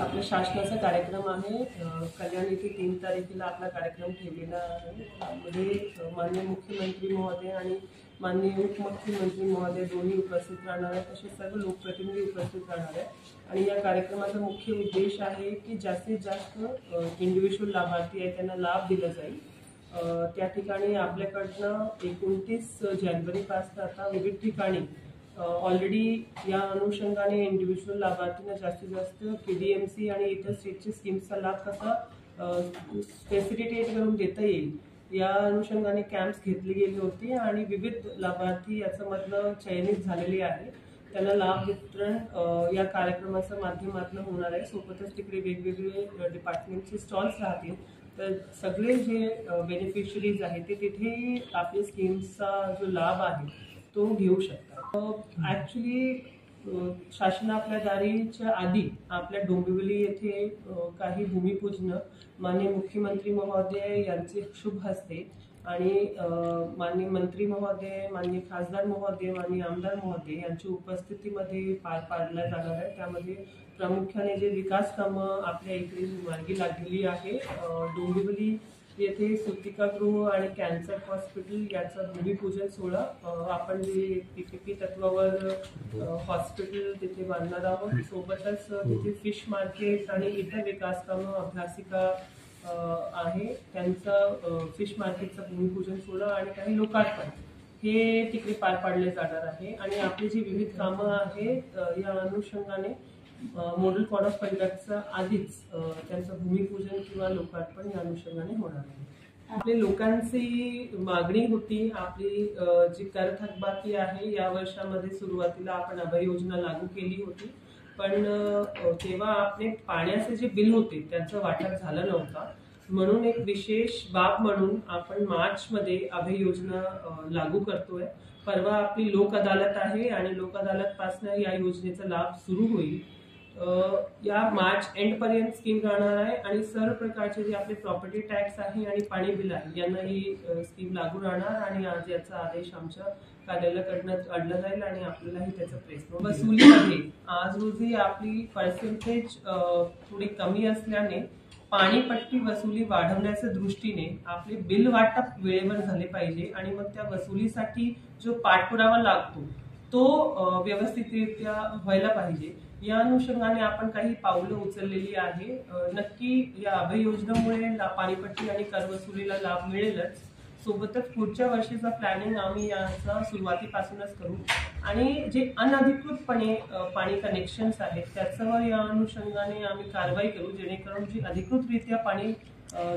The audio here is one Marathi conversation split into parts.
आपल्या शासनाचा कार्यक्रम आहे। कल्याण येथे 3 तारखेला आपला कार्यक्रम ठेवलेला आहे। त्यामध्ये माननीय मुख्यमंत्री महोदय आणि माननीय उपमुख्यमंत्री महोदय दोन्ही उपस्थित राहणार आहेत। तसेच सर्व लोकप्रतिनिधी उपस्थित राहणार आहेत आणि या कार्यक्रमाचा मुख्य उद्देश आहे की जास्तीत जास्त इंडिव्हिज्युअल लाभार्थी आहे त्यांना लाभ दिला जाईल। त्या ठिकाणी आपल्याकडनं 29 जानेवारीपासून आता विविध ठिकाणी ऑलरेडी या अनुषंगाने इंडिव्हिज्युअल लाभार्थींना जास्तीत जास्त KDMC आणि इतर स्टेटची स्कीम्सचा लाभ कसा फॅसिलिटेट करून देता येईल या अनुषंगाने कॅम्प्स घेतले गेले होते आणि विविध लाभार्थी याच्यामधनं चयनित झालेले आहे। त्यांना लाभ वितरण या कार्यक्रमाच्या माध्यमातून होणार आहे। सोबतच तिकडे वेगवेगळे डिपार्टमेंटचे स्टॉल्स राहतील, तर सगळे जे बेनिफिशरीज आहेत ते तिथे आपल्या स्कीम्सचा जो लाभ आहे तो घेऊ शकतात। ॲक्च्युली शासन आपल्या दारीच्या आधी आपल्या डोंबिवली येथे काही भूमिपूजन माननीय मुख्यमंत्री महोदय यांचे शुभ हस्ते आणि माननीय मंत्री महोदय, माननीय खासदार महोदय, माननीय आमदार महोदय यांच्या उपस्थितीमध्ये पार पाडला जाणार आहे। त्यामध्ये प्रामुख्याने जे विकास कामं आपल्या इकडे मार्गी लागलेली आहे, डोंबिवली येथे सुतिकागृह आणि कॅन्सर हॉस्पिटल याचा भूमिपूजन सोहळा आपण जे PPP तत्वावर हॉस्पिटल तिथे बांधणार आहोत। सोबतच तिथे फिश मार्केट आणि इतर विकास कामं अभ्यासिका आहे त्यांचा फिश मार्केटचा भूमिपूजन सोहळा आणि काही लोकार्पण हे तिकडे पार पाडले जाणार आहे। आणि आपली जी विविध कामं आहेत या अनुषंगाने मॉडेल कोड ऑफ कंडक्टचा आधीच त्यांचं भूमिपूजन किंवा लोकार्पण या अनुषंगाने होणार आहे। आपल्या लोकांची मागणी होती, आपली जी कर थकबाकी आहे या वर्षामध्ये सुरुवातीला आपण अभय योजना लागू केली होती, पण तेव्हा आपले पाण्याचे जे बिल होते त्यांचा वाटप झाला नव्हता, म्हणून एक विशेष बाब म्हणून आपण मार्चमध्ये अभय योजना लागू करतोय। परवा आपली लोक अदालत आहे आणि लोक अदालत पासून या योजनेचा लाभ सुरू होईल। या मार्च एंड पर्यंत स्कीम राहणार आहे आणि सर्व प्रकारचे जे आपले प्रॉपर्टी टॅक्स आहे आणि पाणी बिल आहे यांना ही स्कीम लागू राहणार आणि आज याचा आदेश आमच्या कार्यालयाकडनं काढला जाईल आणि आपल्यालाही त्याचा प्रयत्न वसुलीमध्ये आज रोजी आपली पर्सेंटेज थोडी कमी असल्याने पाणीपट्टी वसुली वाढवण्याच्या दृष्टीने आपले बिल वाटप वेळेवर झाले पाहिजे आणि मग त्या वसुलीसाठी जो पाठपुरावा लागतो तो व्यवस्थितरित्या व्हायला पाहिजे। या अनुषंगाने आपण काही पावलं उचललेली आहे। नक्की या अभय योजनेमुळे पाणीपट्टी आणि कर वसुलीला लाभ मिळेलच, सोबतच पुढच्या वर्षीचा प्लॅनिंग आम्ही याचा सुरुवातीपासूनच करू आणि जे अनधिकृतपणे पाणी कनेक्शन्स आहेत त्याच्यावर या अनुषंगाने आम्ही कारवाई करू, जेणेकरून जी अधिकृतरित्या पाणी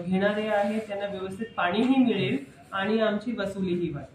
घेणारे आहेत त्यांना व्यवस्थित पाणीही मिळेल आणि आमची वसुलीही वाढेल।